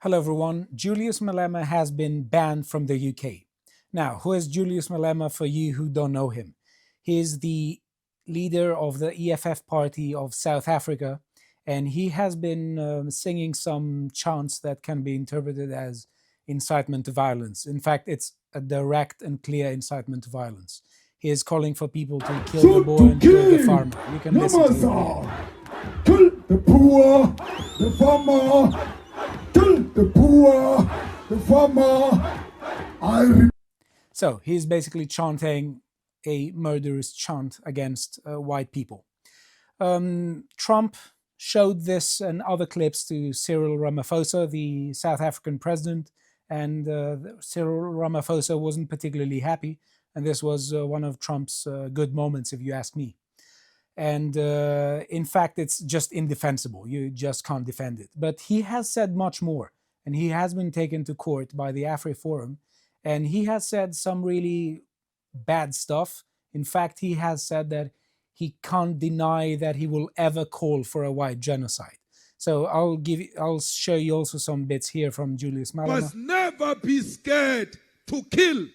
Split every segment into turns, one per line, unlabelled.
Hello, everyone. Julius Malema has been banned from the UK. Now, who is Julius Malema for you who don't know him? He is the leader of the EFF party of South Africa, and he has been singing some chants that can be interpreted as incitement to violence. In fact, it's a direct and clear incitement to violence. He is calling for people to kill the
Shoot
boy
to
and kill the
kill.
farmer. You can listen to it here.
Namasa. Kill the poor, the farmer. Kill the poor, the farmer.
So he's basically chanting a murderous chant against white people. Trump showed this and other clips to Cyril Ramaphosa, the South African president, and Cyril Ramaphosa wasn't particularly happy. And this was one of Trump's good moments, if you ask me. And in fact, it's just indefensible. You just can't defend it. But he has said much more, and he has been taken to court by the AfriForum, and he has said some really bad stuff. In fact, he has said that he can't deny that he will ever call for a white genocide. So I'll show you also some bits here from Julius Malema.
Must never be scared to kill.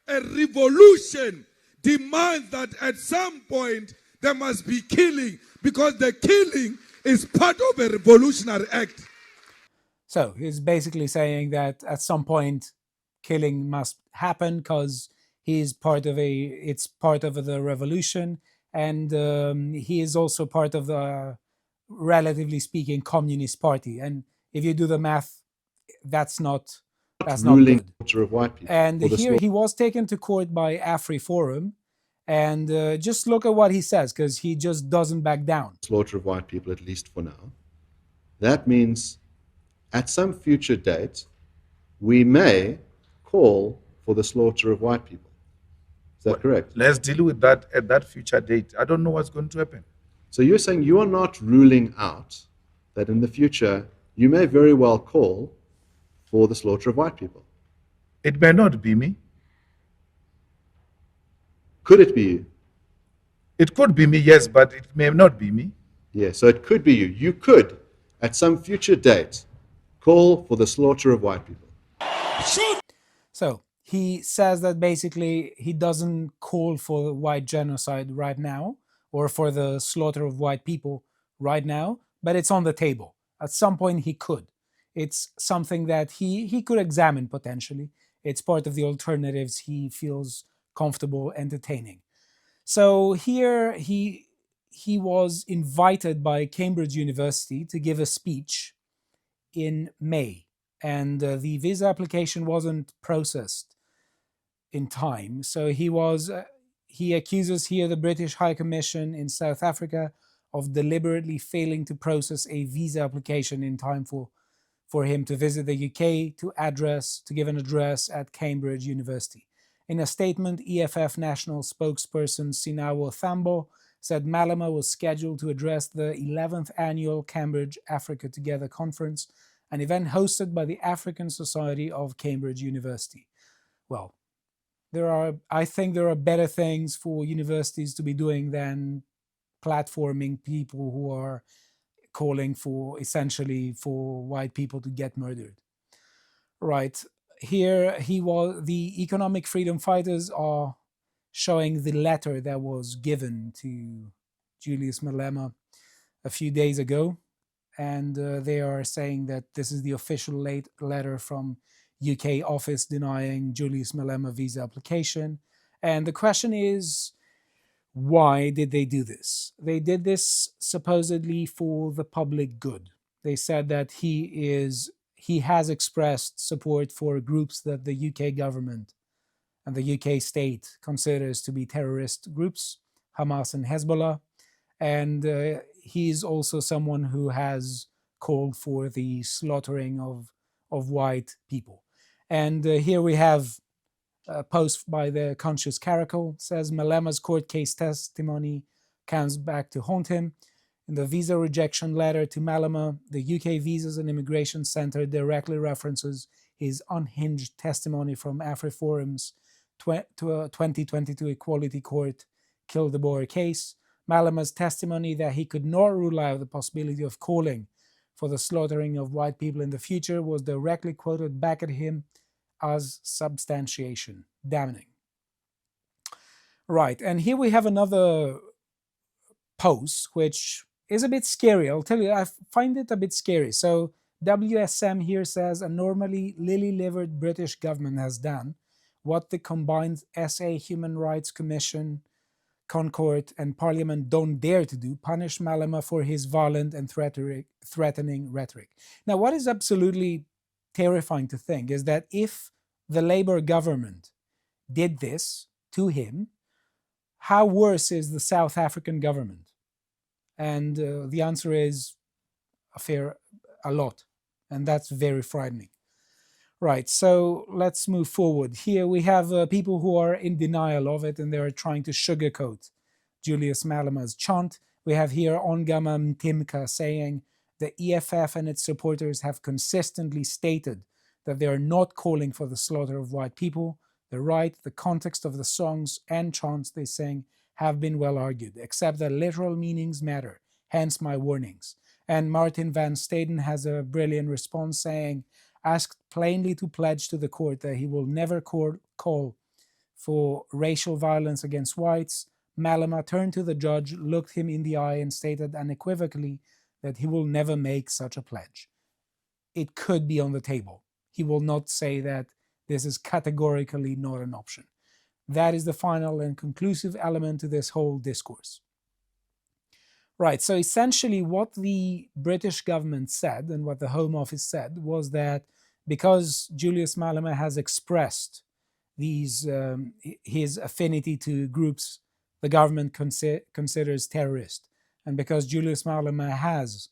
A revolution demands that at some point there must be killing, because the killing is part of a revolutionary act.
So he's basically saying that at some point killing must happen because it's part of the revolution, and he is also part of the, relatively speaking, Communist Party. And if you do the math, that's not
ruling
good.
Of white people.
And here he was taken to court by AfriForum, and just look at what he says, because he just doesn't back down.
Slaughter of white people, at least for now. That means at some future date, we may call for the slaughter of white people. Is that correct?
Let's deal with that at that future date. I don't know what's going to happen.
So you're saying you are not ruling out that in the future you may very well call for the slaughter of white people?
It may not be me.
Could it be you?
It could be me, yes, but it may not be me.
Yeah, so it could be you. You could, at some future date, call for the slaughter of white people.
So he says that basically he doesn't call for white genocide right now, or for the slaughter of white people right now, but it's on the table. At some point he could. It's something that he could examine potentially. It's part of the alternatives he feels comfortable entertaining. So here he was invited by Cambridge University to give a speech in May, and the visa application wasn't processed in time. So he accuses here the British High Commission in South Africa of deliberately failing to process a visa application in time for him to visit the UK to give an address at Cambridge University. In a statement, EFF national spokesperson Sinawo Thambo said Malema was scheduled to address the 11th annual Cambridge Africa Together conference, an event hosted by the African Society of Cambridge University. Well, I think there are better things for universities to be doing than platforming people who are calling for, essentially, for white people to get murdered. Right. Here the economic freedom fighters are showing the letter that was given to Julius Malema a few days ago, and they are saying that this is the official letter from UK office denying Julius Malema visa application. And the question is, why did they do this? They did this supposedly for the public good. They said that he has expressed support for groups that the UK government and the UK state considers to be terrorist groups, Hamas and Hezbollah. And he's also someone who has called for the slaughtering of white people. And here we have a post by the Conscious Caracal. Says Malema's court case testimony comes back to haunt him. In the visa rejection letter to Malema, the UK Visas and Immigration Centre directly references his unhinged testimony from AfriForum's 2022 Equality Court Kill the Boer case. Malema's testimony that he could not rule out the possibility of calling for the slaughtering of white people in the future was directly quoted back at him as substantiation. Damning. Right, and here we have another post, which is a bit scary. I'll tell you, I find it a bit scary. So WSM here says a normally lily-livered British government has done what the combined SA Human Rights Commission, Concord, and Parliament don't dare to do: punish Malema for his violent and threatening rhetoric. Now, what is absolutely terrifying to think is that if the Labour government did this to him, how worse is the South African government? And the answer is a lot. And that's very frightening. Right, so let's move forward. Here we have people who are in denial of it, and they're trying to sugarcoat Julius Malema's chant. We have here Ongama Mtimka saying the EFF and its supporters have consistently stated that they are not calling for the slaughter of white people. The right, the context of the songs and chants they sing have been well argued, except that literal meanings matter, hence my warnings. And Martin van Staden has a brilliant response saying, asked plainly to pledge to the court that he will never call for racial violence against whites, Malema turned to the judge, looked him in the eye, and stated unequivocally that he will never make such a pledge. It could be on the table. He will not say that this is categorically not an option. That is the final and conclusive element to this whole discourse. Right, so essentially what the British government said and what the Home Office said was that because Julius Malema has expressed his affinity to groups the government considers terrorist, and because Julius Malema has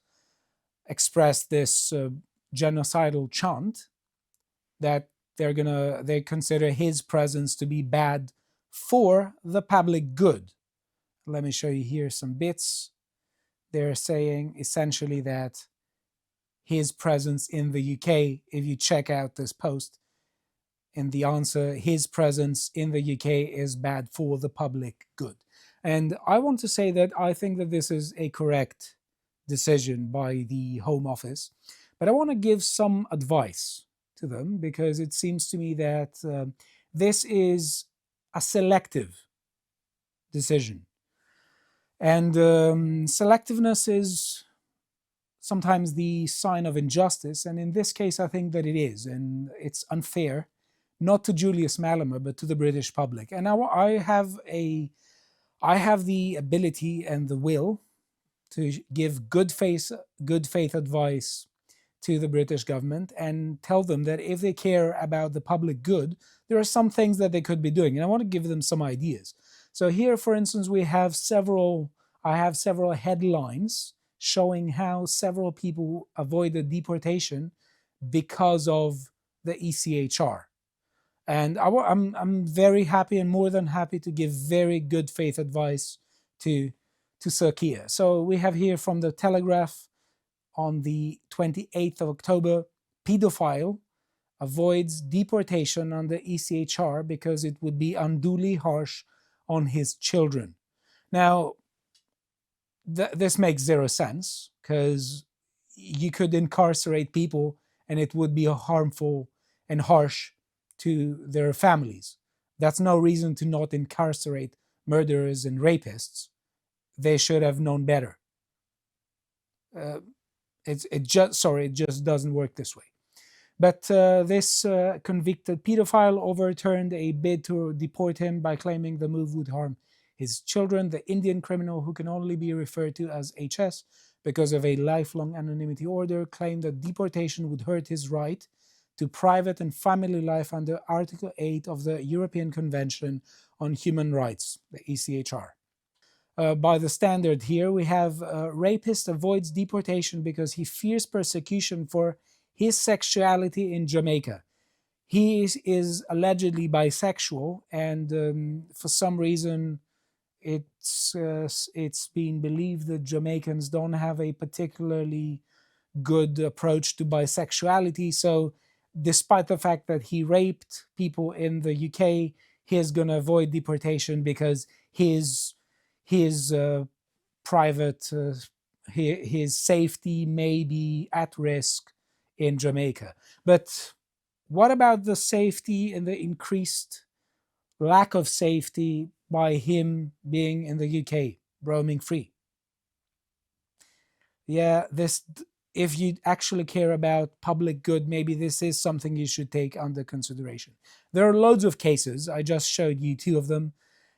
expressed this genocidal chant, that they consider his presence to be bad for the public good. Let me show you here some bits. They're saying essentially that his presence in the UK, if you check out this post, in the answer, his presence in the UK is bad for the public good. And I want to say that I think that this is a correct decision by the Home Office, but I want to give some advice to them because it seems to me that this is a selective decision. And selectiveness is sometimes the sign of injustice, and in this case I think that it is, and it's unfair, not to Julius Malema, but to the British public. And now I have the ability and the will to give good faith advice to the British government and tell them that if they care about the public good, there are some things that they could be doing, and I want to give them some ideas. So here, for instance, I have several headlines showing how several people avoided deportation because of the ECHR. And I'm very happy and more than happy to give very good faith advice to Sir Keir. So we have here from the Telegraph on the 28th of October, pedophile avoids deportation under ECHR because it would be unduly harsh on his children. Now, this makes zero sense because you could incarcerate people and it would be harmful and harsh to their families. That's no reason to not incarcerate murderers and rapists. They should have known better. It just doesn't work this way. But this convicted pedophile overturned a bid to deport him by claiming the move would harm his children. The Indian criminal, who can only be referred to as HS because of a lifelong anonymity order, claimed that deportation would hurt his right to private and family life under Article 8 of the European Convention on Human Rights, the ECHR. By the Standard here, we have rapist avoids deportation because he fears persecution for his sexuality in Jamaica. He is allegedly bisexual, and for some reason it's been believed that Jamaicans don't have a particularly good approach to bisexuality. So despite the fact that he raped people in the UK, he is going to avoid deportation because his private his safety may be at risk in Jamaica. But what about the safety and the increased lack of safety by him being in the UK, roaming free? Yeah, if you actually care about public good, maybe this is something you should take under consideration. There are loads of cases. I just showed you two of them.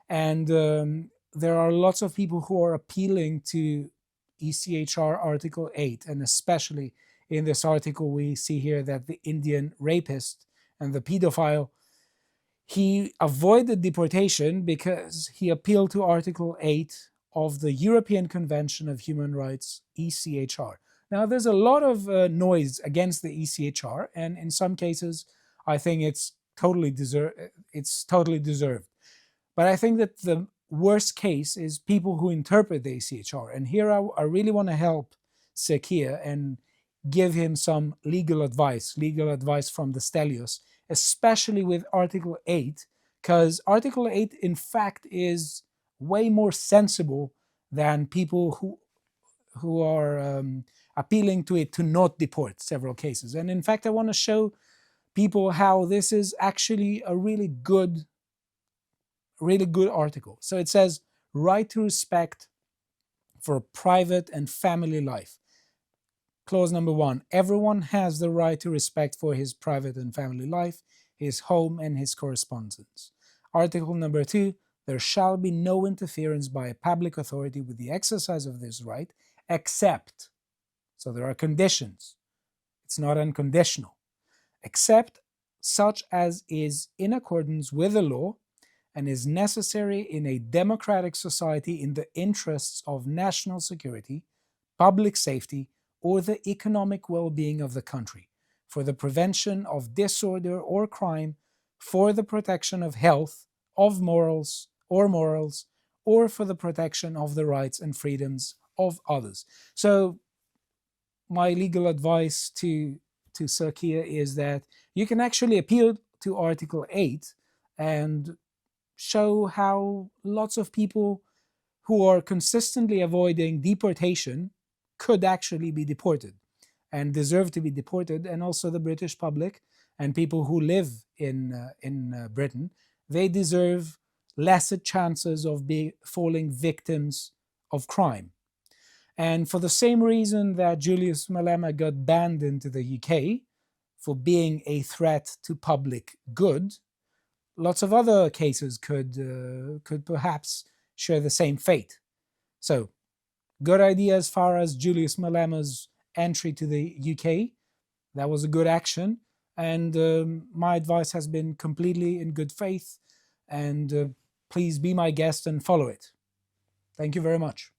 And there are lots of people who are appealing to ECHR Article 8. And especially in this article, we see here that the Indian rapist and the pedophile, he avoided deportation because he appealed to Article 8 of the European Convention of Human Rights, ECHR. Now, there's a lot of noise against the ECHR, and in some cases, I think it's totally deserved. But I think that the worst case is people who interpret the ECHR. And here I really want to help Sakia and give him some legal advice from the Stelios, especially with Article 8, because Article 8, in fact, is way more sensible than people who are appealing to it to not deport several cases. And in fact, I want to show people how this is actually a really good article. So it says, right to respect for private and family life. Clause number 1, everyone has the right to respect for his private and family life, his home and his correspondence. Article number 2, there shall be no interference by a public authority with the exercise of this right, except, so there are conditions, it's not unconditional, except such as is in accordance with the law and is necessary in a democratic society in the interests of national security, public safety, or the economic well-being of the country, for the prevention of disorder or crime, for the protection of health, of morals, or for the protection of the rights and freedoms of others. So my legal advice to Sakia is that you can actually appeal to Article 8 and show how lots of people who are consistently avoiding deportation could actually be deported and deserve to be deported, and also the British public and people who live in Britain, they deserve lesser chances of falling victims of crime. And for the same reason that Julius Malema got banned into the UK for being a threat to public good, lots of other cases could perhaps share the same fate. So, good idea as far as Julius Malema's entry to the UK. That was a good action, and my advice has been completely in good faith, and please be my guest and follow it. Thank you very much.